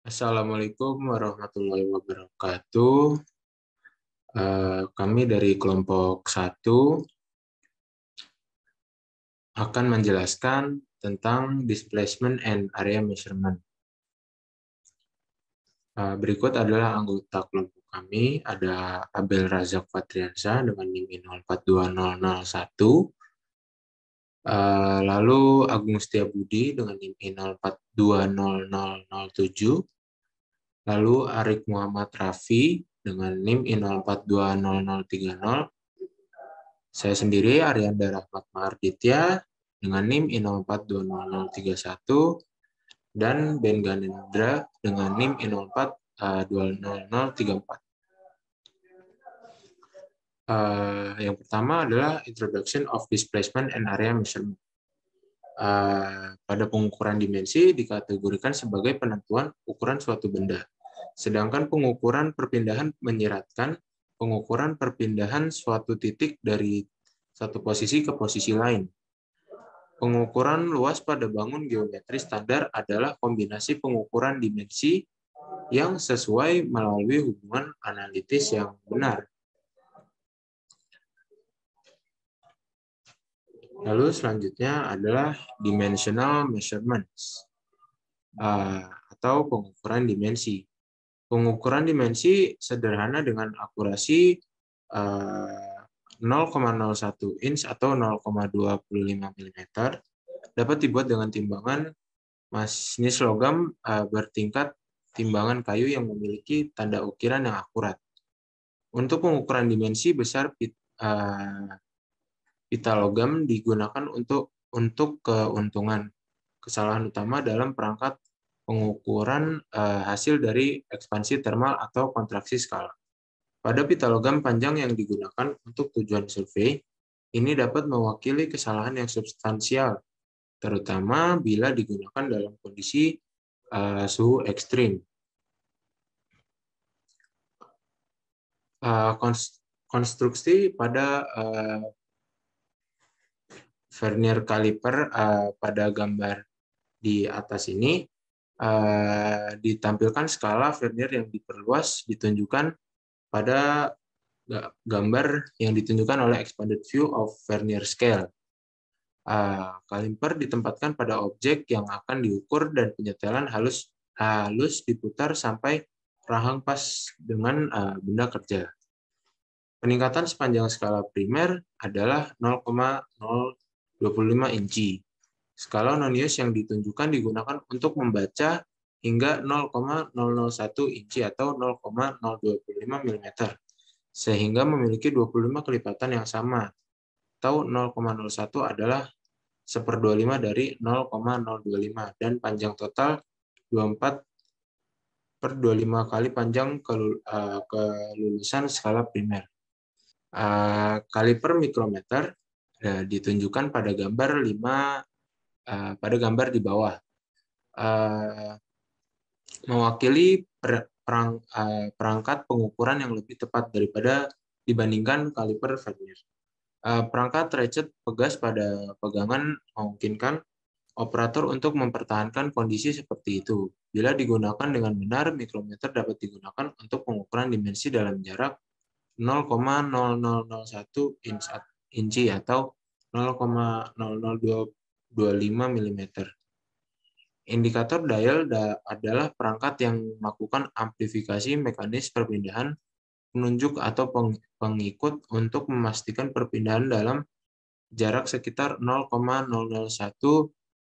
Assalamualaikum warahmatullahi wabarakatuh. Kami dari kelompok 1 akan menjelaskan tentang displacement and area measurement. Berikut adalah anggota kelompok kami, ada Abel Razak Fatriansyah dengan NIM 042001, lalu Agung Setiabudi dengan NIM 042007, lalu Arik Muhammad Rafi dengan NIM 042030, saya sendiri Arianda Rahmat Maharditya dengan NIM 042031 dan Ben Ganendra dengan NIM 042034. Yang pertama adalah Introduction of Displacement and Area Measurement. Pada pengukuran dimensi dikategorikan sebagai penentuan ukuran suatu benda. Sedangkan pengukuran perpindahan menyiratkan pengukuran perpindahan suatu titik dari satu posisi ke posisi lain. Pengukuran luas pada bangun geometri standar adalah kombinasi pengukuran dimensi yang sesuai melalui hubungan analitis yang benar. Lalu selanjutnya adalah dimensional measurements atau pengukuran dimensi. Pengukuran dimensi sederhana dengan akurasi 0,01 inch atau 0,25 mm dapat dibuat dengan timbangan masinis logam bertingkat timbangan kayu yang memiliki tanda ukiran yang akurat. Untuk pengukuran dimensi besar pita logam digunakan untuk keuntungan. Kesalahan utama dalam perangkat pengukuran hasil dari ekspansi termal atau kontraksi skala. Pada pita logam panjang yang digunakan untuk tujuan survei, ini dapat mewakili kesalahan yang substansial, terutama bila digunakan dalam kondisi suhu ekstrim. Konstruksi pada vernier caliper pada gambar di atas ini ditampilkan skala vernier yang diperluas ditunjukkan pada gambar yang ditunjukkan oleh expanded view of vernier scale. Kaliper ditempatkan pada objek yang akan diukur dan penyetelan halus diputar sampai rahang pas dengan benda kerja. Peningkatan sepanjang skala primer adalah 0,025 inci. Skala Nonius yang ditunjukkan digunakan untuk membaca hingga 0,001 inci atau 0,025 mm, sehingga memiliki 25 kelipatan yang sama, atau 0,01 adalah 1/25 dari 0,025, dan panjang total 24/25 kali panjang kelulusan skala primer. Kaliper mikrometer ditunjukkan pada gambar di bawah, mewakili perangkat pengukuran yang lebih tepat dibandingkan kaliper vernier. Perangkat ratchet pegas pada pegangan memungkinkan operator untuk mempertahankan kondisi seperti itu. Bila digunakan dengan benar, mikrometer dapat digunakan untuk pengukuran dimensi dalam jarak 0,0001 inci atau 0,00225 mm. Indikator dial adalah perangkat yang melakukan amplifikasi mekanis perpindahan penunjuk atau pengikut untuk memastikan perpindahan dalam jarak sekitar 0,001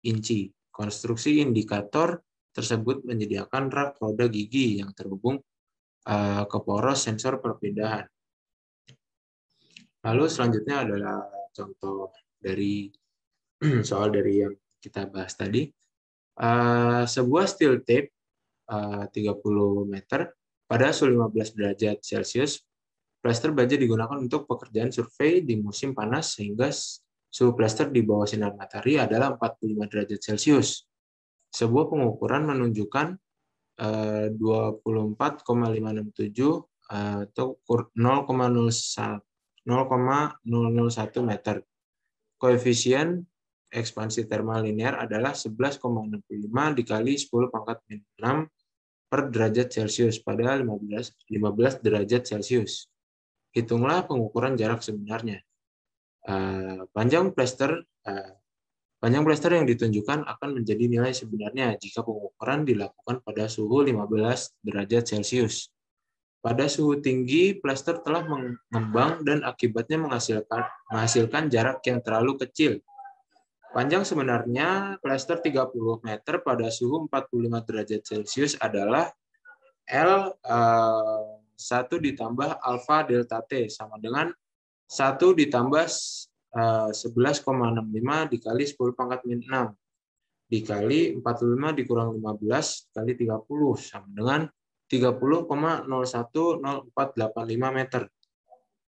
inci. Konstruksi indikator tersebut menyediakan rak roda gigi yang terhubung ke poros sensor perpindahan. Lalu selanjutnya adalah contoh dari soal dari yang kita bahas tadi. Sebuah steel tape 30 meter pada suhu 15 derajat Celcius, plaster baja digunakan untuk pekerjaan survei di musim panas sehingga suhu plaster di bawah sinar matahari adalah 45 derajat Celcius. Sebuah pengukuran menunjukkan 24,567 atau 0,001 meter. Koefisien ekspansi termal linear adalah 11,65 dikali 10⁻⁶ per derajat Celcius pada 15 derajat Celcius. Hitunglah pengukuran jarak sebenarnya. Panjang plester yang ditunjukkan akan menjadi nilai sebenarnya jika pengukuran dilakukan pada suhu 15 derajat Celcius. Pada suhu tinggi, plester telah mengembang dan akibatnya menghasilkan jarak yang terlalu kecil. Panjang sebenarnya plester 30 meter pada suhu 45 derajat Celcius adalah L 1 ditambah alfa delta T sama dengan 1 ditambah 11,65 dikali 10 pangkat min 6 dikali 45 dikurang 15 kali 30 sama dengan 30,010485 meter.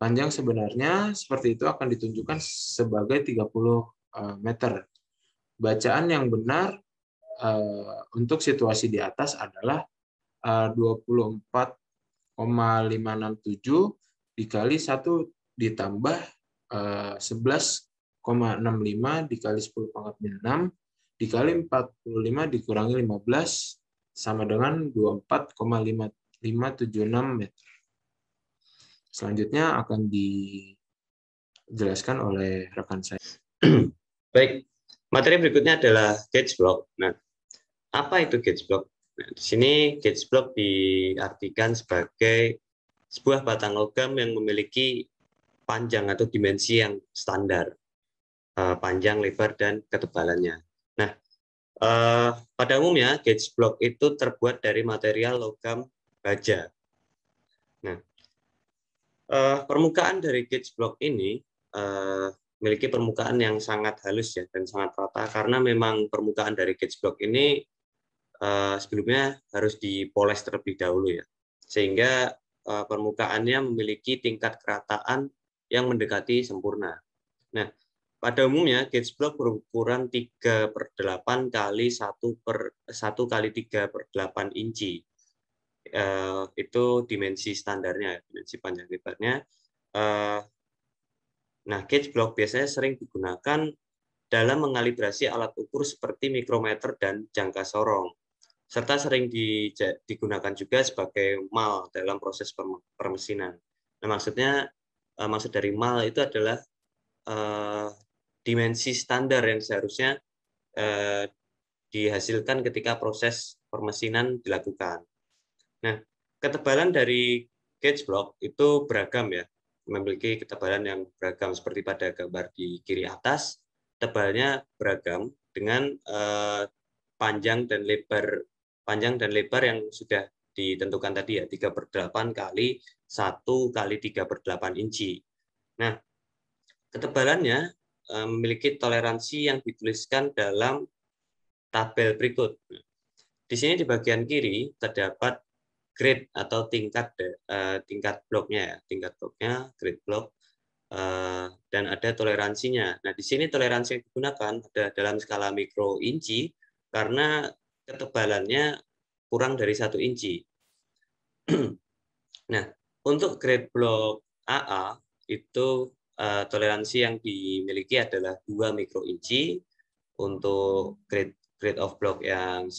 Panjang sebenarnya seperti itu akan ditunjukkan sebagai 30 meter. Bacaan yang benar untuk situasi di atas adalah 24,567 dikali 1 ditambah 11,65 dikali 10 pangkat min 6 dikali 45 dikurangi 15 sama dengan 24,576 meter. Selanjutnya akan dijelaskan oleh rekan saya. Baik, materi berikutnya adalah gauge block. Nah, apa itu gauge block? Nah, di sini gauge block diartikan sebagai sebuah batang logam yang memiliki panjang atau dimensi yang standar, panjang, lebar, dan ketebalannya. Nah, pada umumnya gauge block itu terbuat dari material logam baja. Nah, permukaan dari gauge block ini memiliki permukaan yang sangat halus ya dan sangat rata karena memang permukaan dari gauge block ini sebelumnya harus dipoles terlebih dahulu ya, sehingga permukaannya memiliki tingkat kerataan yang mendekati sempurna. Nah, pada umumnya gauge block berukuran 3/8 kali 1 kali 3/8 inci. Itu dimensi standarnya, dimensi panjang lebarnya. Nah, gauge block biasanya sering digunakan dalam mengalibrasi alat ukur seperti mikrometer dan jangka sorong, serta sering digunakan juga sebagai mal dalam proses permesinan. Nah, maksud dari mal itu adalah dimensi standar yang seharusnya dihasilkan ketika proses permesinan dilakukan. Nah, ketebalan dari gauge block itu beragam ya, memiliki ketebalan yang beragam seperti pada gambar di kiri atas. Tebalnya beragam dengan panjang dan lebar yang sudah ditentukan tadi ya, 3/8 kali 1 kali 3/8 inci. Nah, ketebalannya memiliki toleransi yang dituliskan dalam tabel berikut. Di sini di bagian kiri terdapat grade atau tingkat bloknya ya, grade block, dan ada toleransinya. Nah, di sini toleransi yang digunakan ada dalam skala mikro inci karena ketebalannya kurang dari 1 inci. Nah, untuk grade block AA itu toleransi yang dimiliki adalah 2 mikro inci. Untuk grade of block yang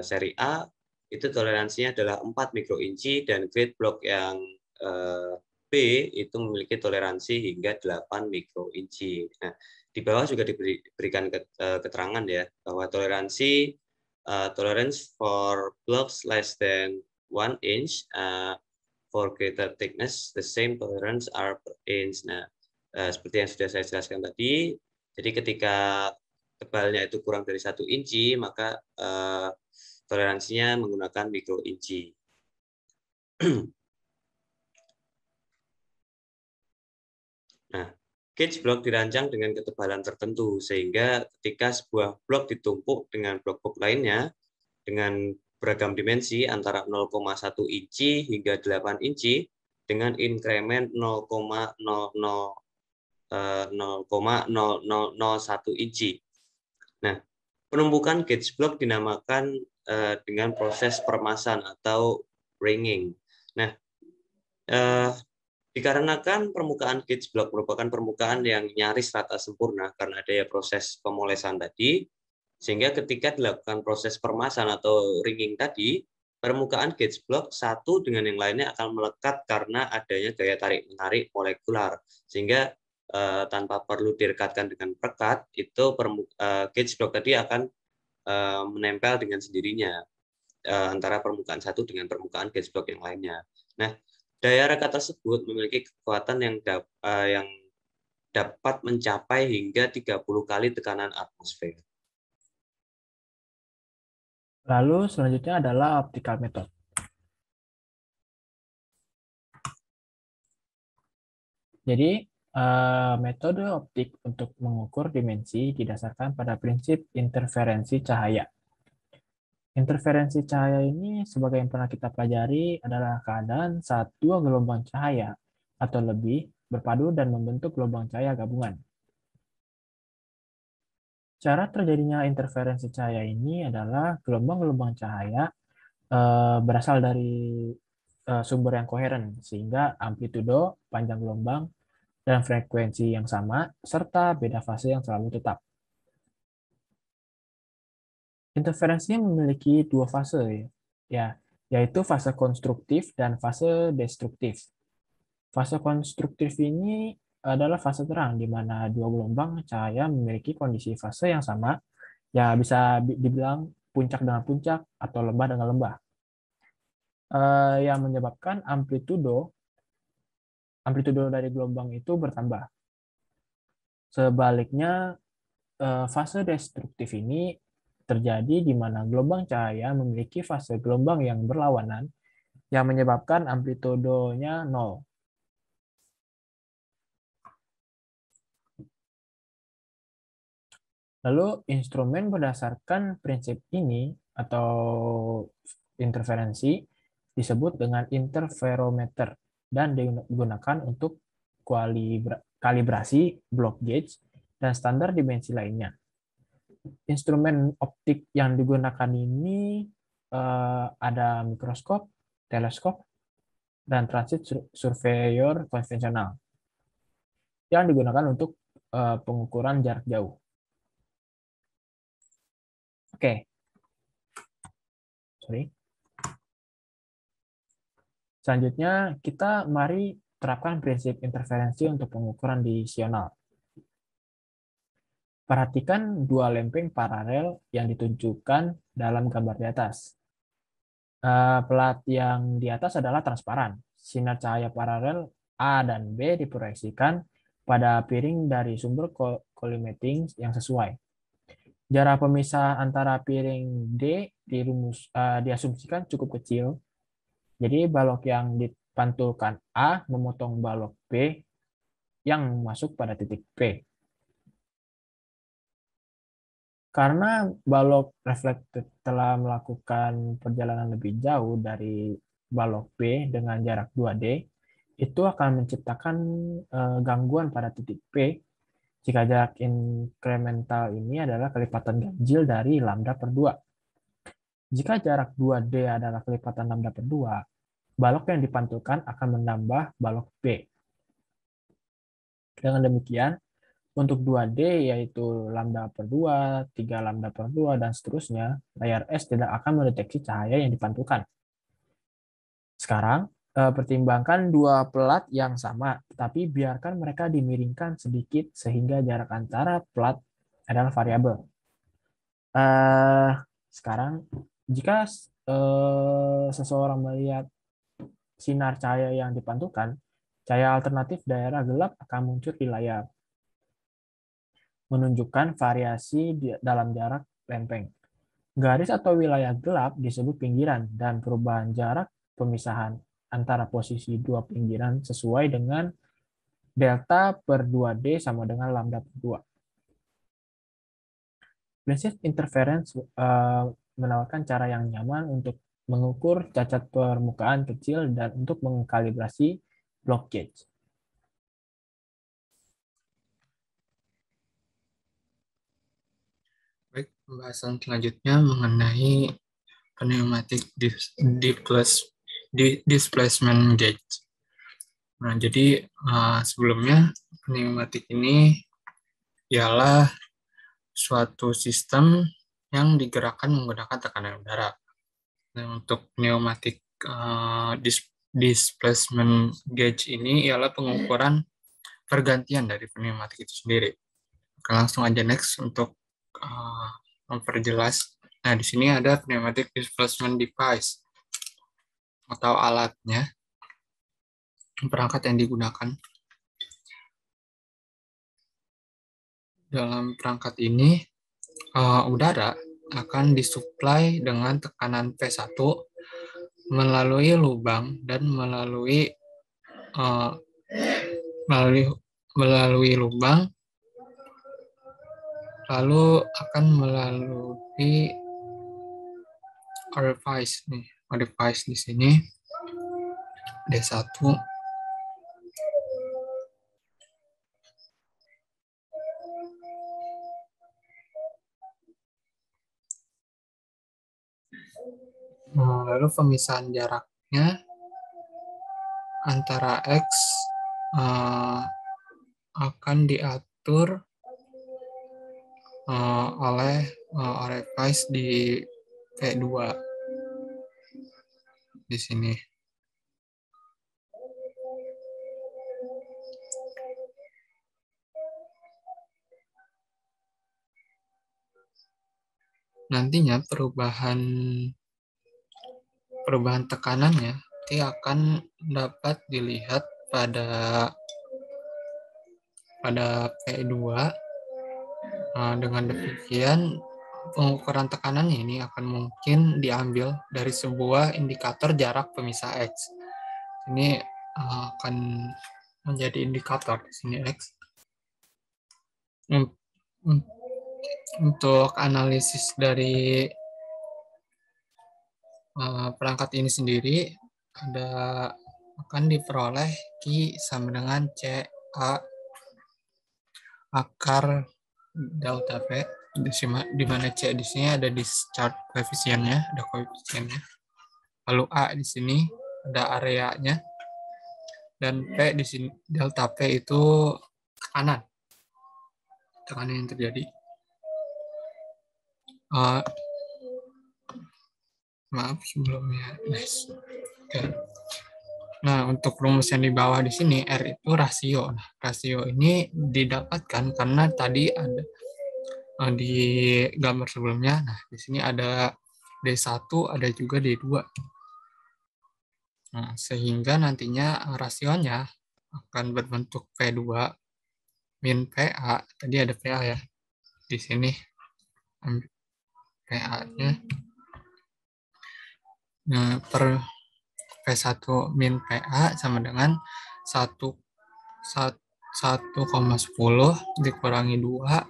seri A itu toleransinya adalah 4 mikro inci, dan grade block yang B itu memiliki toleransi hingga 8 mikro inci. Nah, di bawah juga diberikan keterangan ya bahwa tolerance for blocks less than 1 inch for greater thickness, the same tolerance are per inch. Nah, seperti yang sudah saya jelaskan tadi, jadi ketika tebalnya itu kurang dari 1 inci, maka toleransinya menggunakan mikro inci. Nah, gauge block dirancang dengan ketebalan tertentu, sehingga ketika sebuah blok ditumpuk dengan blok-blok lainnya dengan beragam dimensi antara 0,1 inci hingga 8 inci dengan increment 0,0001 inci. Nah, penumpukan gauge block dinamakan dengan proses peremasan atau ringing. Nah, dikarenakan permukaan gauge block merupakan permukaan yang nyaris rata sempurna karena adanya proses pemolesan tadi, sehingga ketika dilakukan proses peremasan atau ringing tadi, permukaan gauge block satu dengan yang lainnya akan melekat karena adanya gaya tarik-menarik molekular. Sehingga tanpa perlu direkatkan dengan perekat, itu gauge block tadi akan menempel dengan sendirinya antara permukaan satu dengan permukaan gauge block yang lainnya. Nah, daya rekat tersebut memiliki kekuatan yang dapat mencapai hingga 30 kali tekanan atmosfer. Lalu selanjutnya adalah optical method. Jadi, metode optik untuk mengukur dimensi didasarkan pada prinsip interferensi cahaya. Interferensi cahaya ini, sebagai yang pernah kita pelajari, adalah keadaan saat dua gelombang cahaya atau lebih berpadu dan membentuk gelombang cahaya gabungan. Cara terjadinya interferensi cahaya ini adalah gelombang-gelombang cahaya berasal dari sumber yang koheren, sehingga amplitudo, panjang gelombang, dan frekuensi yang sama, serta beda fase yang selalu tetap. Interferensinya memiliki dua fase, yaitu fase konstruktif dan fase destruktif. Fase konstruktif ini adalah fase terang, di mana dua gelombang cahaya memiliki kondisi fase yang sama, ya bisa dibilang puncak dengan puncak atau lembah dengan lembah, yang menyebabkan amplitudo dari gelombang itu bertambah. Sebaliknya, fase destruktif ini terjadi di mana gelombang cahaya memiliki fase gelombang yang berlawanan yang menyebabkan amplitudonya nol. Lalu instrumen berdasarkan prinsip ini atau interferensi disebut dengan interferometer dan digunakan untuk kalibrasi block gauge dan standar dimensi lainnya. Instrumen optik yang digunakan ini ada mikroskop, teleskop, dan transit surveyor konvensional yang digunakan untuk pengukuran jarak jauh. Oke. Selanjutnya, kita mari terapkan prinsip interferensi untuk pengukuran divisional. Perhatikan dua lempeng paralel yang ditunjukkan dalam gambar di atas. Pelat yang di atas adalah transparan. Sinar cahaya paralel A dan B diproyeksikan pada piring dari sumber collimating yang sesuai. Jarak pemisah antara piring D diasumsikan cukup kecil. Jadi balok yang dipantulkan A memotong balok B yang masuk pada titik P. Karena balok reflected telah melakukan perjalanan lebih jauh dari balok B dengan jarak 2D, itu akan menciptakan gangguan pada titik P jika jarak inkremental ini adalah kelipatan ganjil dari lambda per 2. Jika jarak 2D adalah kelipatan lambda per 2, balok yang dipantulkan akan menambah balok B. Dengan demikian, untuk 2D yaitu lambda per 2, 3 lambda per 2, dan seterusnya, layar S tidak akan mendeteksi cahaya yang dipantulkan. Sekarang, pertimbangkan dua pelat yang sama, tetapi biarkan mereka dimiringkan sedikit sehingga jarak antara pelat adalah variabel. Sekarang, jika seseorang melihat sinar cahaya yang dipantulkan, cahaya alternatif daerah gelap akan muncul di layar, menunjukkan variasi dalam jarak lempeng. Garis atau wilayah gelap disebut pinggiran, dan perubahan jarak pemisahan antara posisi dua pinggiran sesuai dengan delta per 2D sama dengan lambda per 2. Prinsip interference menawarkan cara yang nyaman untuk mengukur cacat permukaan kecil dan untuk mengkalibrasi block gauge. Baik, pembahasan selanjutnya mengenai pneumatic displacement gauge. Nah, jadi sebelumnya pneumatik ini ialah suatu sistem yang digerakkan menggunakan tekanan udara. Nah, untuk pneumatic displacement gauge ini ialah pengukuran pergantian dari pneumatik itu sendiri. Oke, langsung aja next untuk memperjelas. Nah, di sini ada pneumatic displacement device atau alatnya, perangkat yang digunakan. Dalam perangkat ini, udara akan disuplai dengan tekanan P1 melalui lubang dan melalui lubang, lalu akan melalui orifice nih, orifice di sini D1. Lalu pemisahan jaraknya antara X akan diatur oleh orifice di P2 di sini. Nantinya perubahan tekanannya nanti akan dapat dilihat pada P2. Dengan demikian, pengukuran tekanannya ini akan mungkin diambil dari sebuah indikator jarak pemisah X. Ini akan menjadi indikator di sini X. Untuk analisis dari perangkat ini sendiri akan diperoleh Q sama dengan CA akar delta P, di mana C di sini ada discharge koefisiennya, ada koefisiennya. Lalu A di sini ada areanya, dan P di sini, delta P itu tekanan yang terjadi. Maaf sebelumnya. Nice. Oke. Nah, untuk rumus yang di bawah di sini R itu rasio. Nah, rasio ini didapatkan karena tadi ada di gambar sebelumnya. Nah, di sini ada D1, ada juga D2. Nah, sehingga nantinya rasionya akan berbentuk P2 min PA. Tadi ada PA ya. Di sini PA-nya. Nah, per P1 min PA sama dengan 1,10 dikurangi 2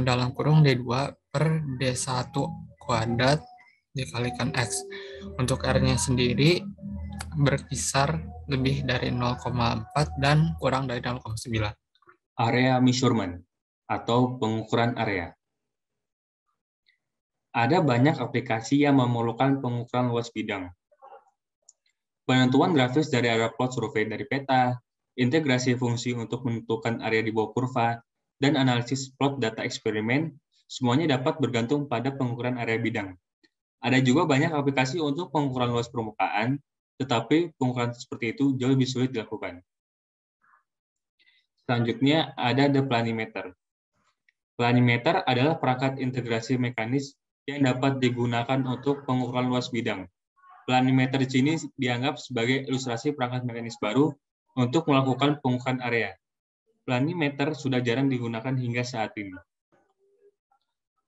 dalam kurung D2 per D1 kuadrat dikalikan X. Untuk R-nya sendiri berkisar lebih dari 0,4 dan kurang dari 0,9. Area measurement atau pengukuran area. Ada banyak aplikasi yang memerlukan pengukuran luas bidang. Penentuan grafis dari area plot survei dari peta, integrasi fungsi untuk menentukan area di bawah kurva, dan analisis plot data eksperimen, semuanya dapat bergantung pada pengukuran area bidang. Ada juga banyak aplikasi untuk pengukuran luas permukaan, tetapi pengukuran seperti itu jauh lebih sulit dilakukan. Selanjutnya ada the planimeter. Planimeter adalah perangkat integrasi mekanis yang dapat digunakan untuk pengukuran luas bidang. Planimeter di sini dianggap sebagai ilustrasi perangkat mekanis baru untuk melakukan pengukuran area. Planimeter sudah jarang digunakan hingga saat ini.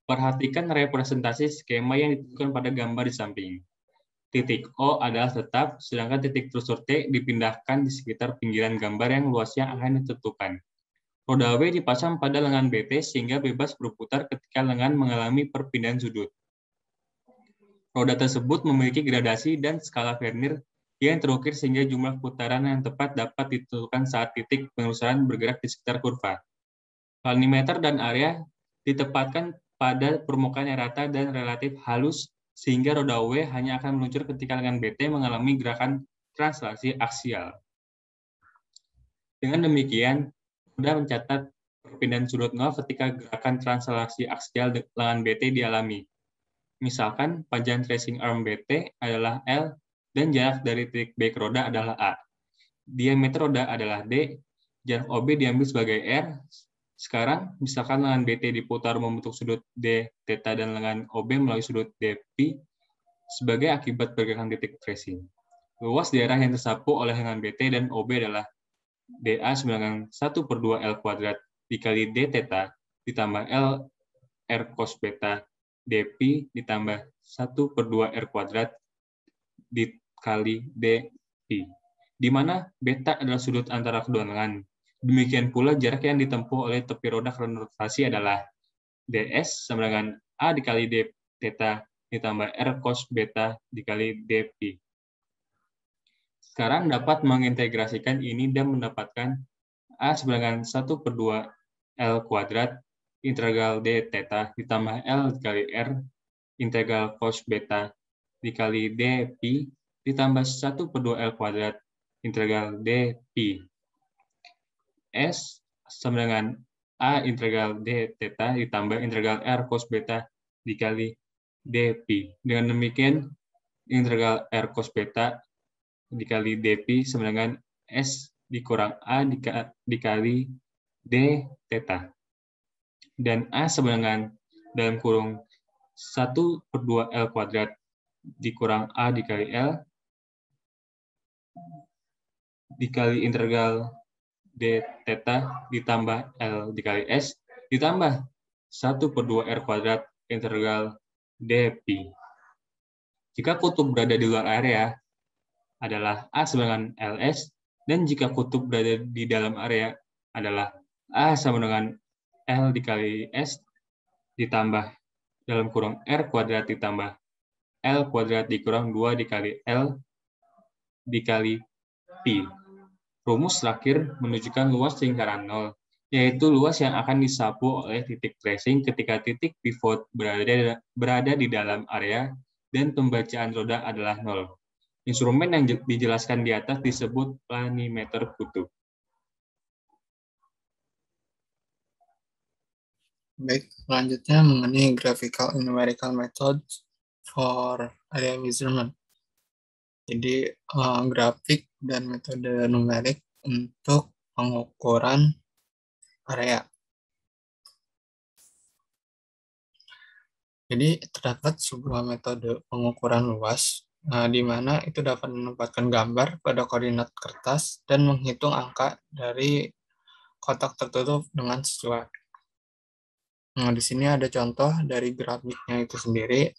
Perhatikan representasi skema yang ditentukan pada gambar di samping. Titik O adalah tetap, sedangkan titik telusur T dipindahkan di sekitar pinggiran gambar yang luasnya akan ditentukan. Roda W dipasang pada lengan BT sehingga bebas berputar ketika lengan mengalami perpindahan sudut. Roda tersebut memiliki gradasi dan skala Vernier yang terukir sehingga jumlah putaran yang tepat dapat ditentukan saat titik penelusuran bergerak di sekitar kurva. Planimeter dan area ditempatkan pada permukaan yang rata dan relatif halus sehingga roda W hanya akan meluncur ketika lengan BT mengalami gerakan translasi aksial. Dengan demikian, mudah mencatat perpindahan sudut nol ketika gerakan translasi aksial lengan BT dialami. Misalkan panjang tracing arm BT adalah L dan jarak dari titik back roda adalah A. Diameter roda adalah D, jarak OB diambil sebagai R. Sekarang, misalkan lengan BT diputar membentuk sudut D, theta, dan lengan OB melalui sudut DP sebagai akibat pergerakan titik tracing. Luas daerah yang tersapu oleh lengan BT dan OB adalah DA dengan 1/2 L kuadrat dikali D theta ditambah L R cos beta dP ditambah 1/2 R kuadrat dikali dP, di mana beta adalah sudut antara kedua lengan. Demikian pula jarak yang ditempuh oleh tepi roda karena rotasi adalah ds sama dengan A dikali D theta ditambah R cos beta dikali dP. Sekarang dapat mengintegrasikan ini dan mendapatkan A sama dengan 1/2 L kuadrat integral D theta ditambah L dikali R integral cos beta dikali dP ditambah 1/2 L kuadrat integral dP. S sama dengan A integral D theta ditambah integral R cos beta dikali dP. Dengan demikian, integral R cos beta dikali dP sama dengan S dikurang A dikali D theta. Dan A sama dengan dalam kurung 1/2 L kuadrat dikurang A dikali L dikali integral D theta ditambah L dikali S ditambah 1/2 R kuadrat integral dP. Jika kutub berada di luar area adalah A sama dengan LS, dan jika kutub berada di dalam area adalah A sama dengan L dikali S ditambah dalam kurung R kuadrat ditambah L kuadrat dikurang 2 dikali L dikali P. Rumus terakhir menunjukkan luas lingkaran 0, yaitu luas yang akan disapu oleh titik tracing ketika titik pivot berada di dalam area dan pembacaan roda adalah 0. Instrumen yang dijelaskan di atas disebut planimeter kutub. Baik, selanjutnya mengenai graphical and numerical methods for area measurement. Jadi, grafik dan metode numerik untuk pengukuran area. Jadi, terdapat sebuah metode pengukuran luas, di mana itu dapat menempatkan gambar pada koordinat kertas dan menghitung angka dari kotak tertutup dengan sesuai. Nah, di sini ada contoh dari grafiknya itu sendiri.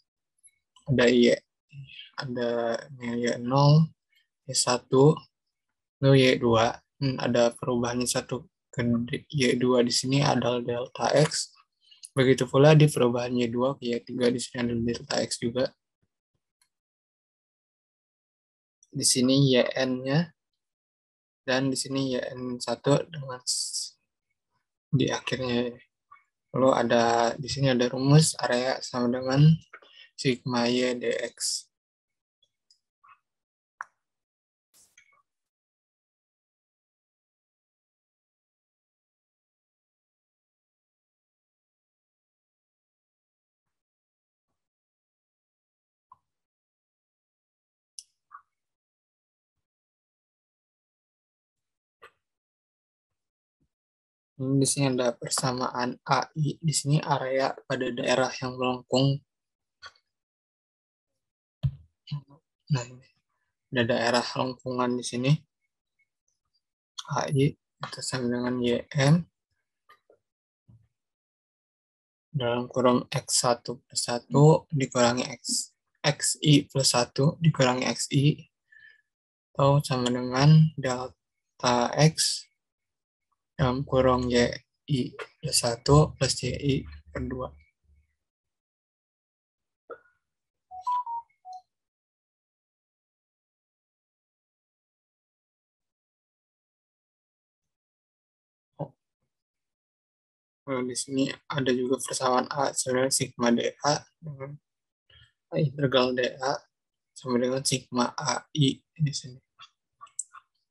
Ada Y0, Y1, lalu Y2. Ada perubahan Y1 ke Y2 di sini adalah delta X. Begitu pula di perubahan Y2 ke Y3 di sini ada delta X juga. Di sini YN-nya dan di sini YN1 dengan di akhirnya. Lalu di sini ada rumus area sama dengan sigma Y dx. Di sini ada persamaan AI. Di sini area pada daerah yang melengkung. Nah, ini ada daerah lengkungan di sini. AI itu sama dengan YM dalam kurung X1 plus 1 dikurangi XI plus 1 dikurangi XI atau sama dengan delta X dalam kurung YI plus 1 plus YI per 2. Di sini ada juga persamaan A sama dengan sigma dA dengan integral dA sama dengan sigma AI di sini.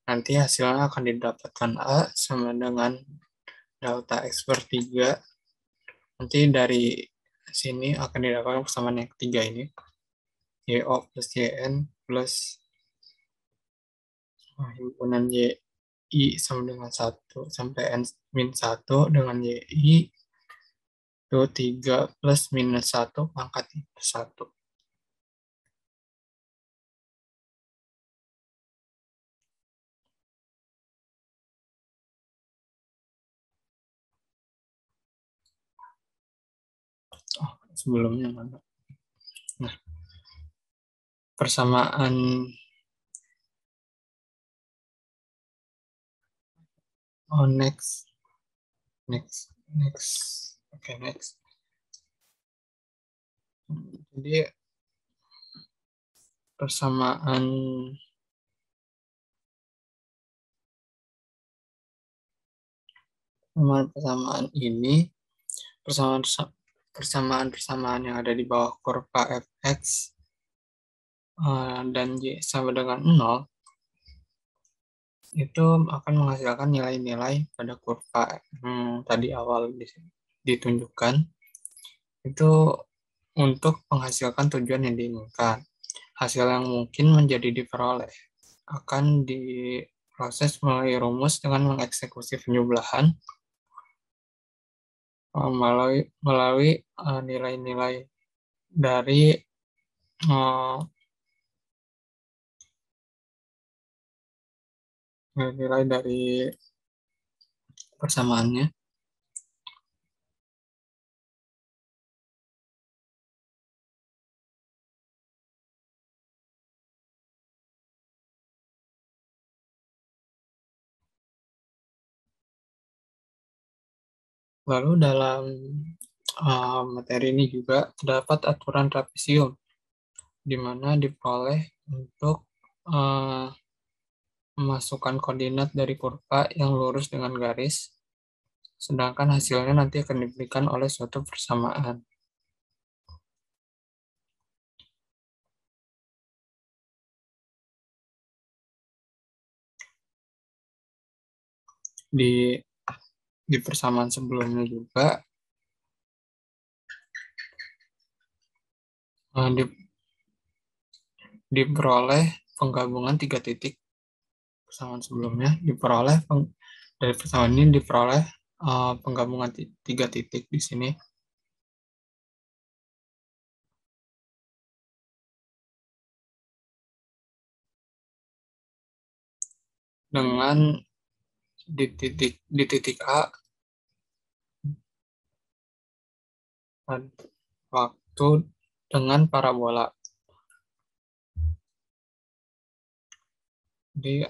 Nanti hasilnya akan didapatkan A sama dengan delta X per 3. Nanti dari sini akan didapatkan persamaan yang ketiga ini. YO plus YN plus himpunan YI sama dengan 1 sampai N min 1 dengan YI itu 3 plus minus 1 pangkat 1. Sebelumnya mana? Nah, persamaan next. Oke, next. Jadi persamaan ini, persamaan yang ada di bawah kurva fx dan y sama dengan 0 itu akan menghasilkan nilai-nilai pada kurva tadi awal ditunjukkan itu untuk menghasilkan tujuan yang diinginkan. Hasil yang mungkin menjadi diperoleh akan diproses melalui rumus dengan mengeksekusi penjumlahan melalui nilai-nilai dari nilai dari persamaannya. Lalu dalam materi ini juga terdapat aturan trapesium, di mana diperoleh untuk memasukkan koordinat dari kurva yang lurus dengan garis, sedangkan hasilnya nanti akan diberikan oleh suatu persamaan. Di persamaan sebelumnya juga diperoleh penggabungan 3 titik. Persamaan sebelumnya dari persamaan ini diperoleh penggabungan 3 titik di sini. Dengan di titik A waktu dengan parabola. Di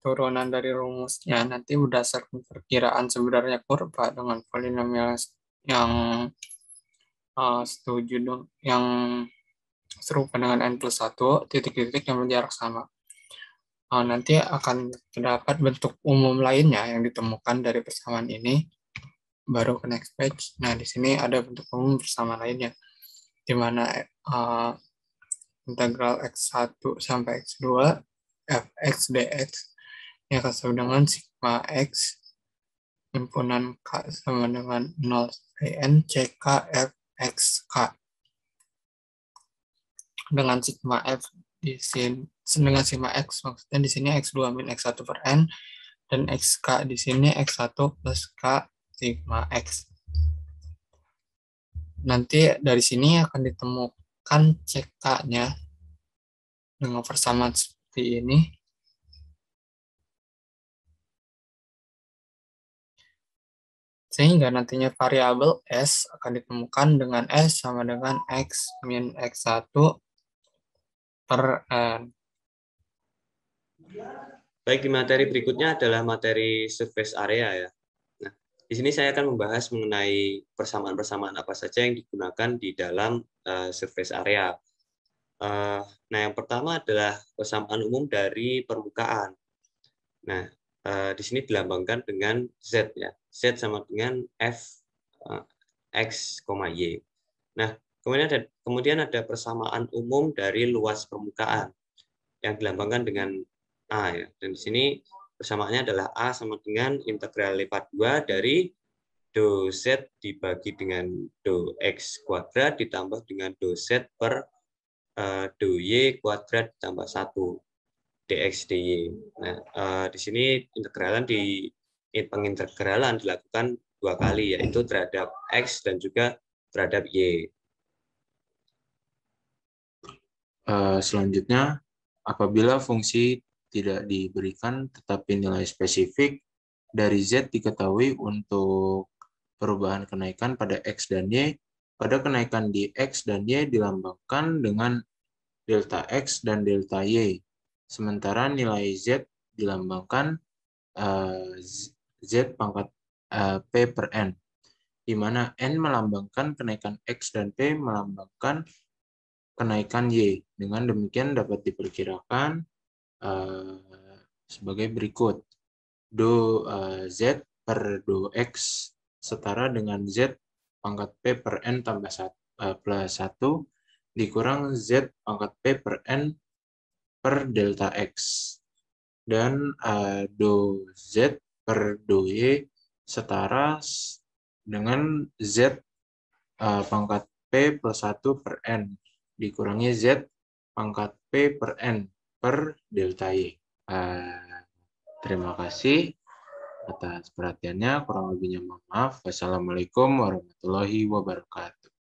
turunan dari rumusnya nanti berdasarkan perkiraan sebenarnya kurva dengan polinomial yang yang serupa dengan n+1, titik-titik yang berjarak sama. Nanti akan terdapat bentuk umum lainnya yang ditemukan dari persamaan ini, baru ke next page. Nah, di sini ada bentuk umum persamaan lainnya, di mana integral x1 sampai x2 fx dx yang akan sama dengan sigma x himpunan k sama dengan 0 sampai n ck fx k dengan sigma f di sini dengan sigma x, maksudnya di sini x2 min x1 per n dan xk di sini x1 plus k sigma x. Nanti dari sini akan ditemukan ck-nya dengan persamaan seperti ini. Sehingga nantinya variabel s akan ditemukan dengan s sama dengan x min x1 per n. Baik, di materi berikutnya adalah materi surface area ya. Nah, di sini saya akan membahas mengenai persamaan-persamaan apa saja yang digunakan di dalam surface area. Nah, yang pertama adalah persamaan umum dari permukaan. Nah, di sini dilambangkan dengan Z ya. Z sama dengan F X, Y. Nah, kemudian ada persamaan umum dari luas permukaan yang dilambangkan dengan A ya. Dan di sini persamaannya adalah A sama dengan integral lipat 2 dari do Z dibagi dengan do X kuadrat ditambah dengan do Z per do Y kuadrat ditambah 1 dx dy. Nah, di sini pengintegralan dilakukan 2 kali, yaitu terhadap X dan juga terhadap Y. Selanjutnya, apabila fungsi tidak diberikan tetapi nilai spesifik dari Z diketahui untuk perubahan kenaikan pada X dan Y, pada kenaikan di X dan Y dilambangkan dengan delta X dan delta Y. Sementara nilai Z dilambangkan Z pangkat P per N, di mana N melambangkan kenaikan X dan P melambangkan kenaikan Y. Dengan demikian dapat diperkirakan sebagai berikut. Do Z per do X setara dengan Z pangkat P per N tambah plus 1 dikurang Z pangkat P per N per delta X. Dan do Z per do Y setara dengan Z pangkat P plus 1 per N dikurangi Z pangkat P per N per delta Y. Terima kasih atas perhatiannya. Kurang lebihnya mohon maaf. Wassalamualaikum warahmatullahi wabarakatuh.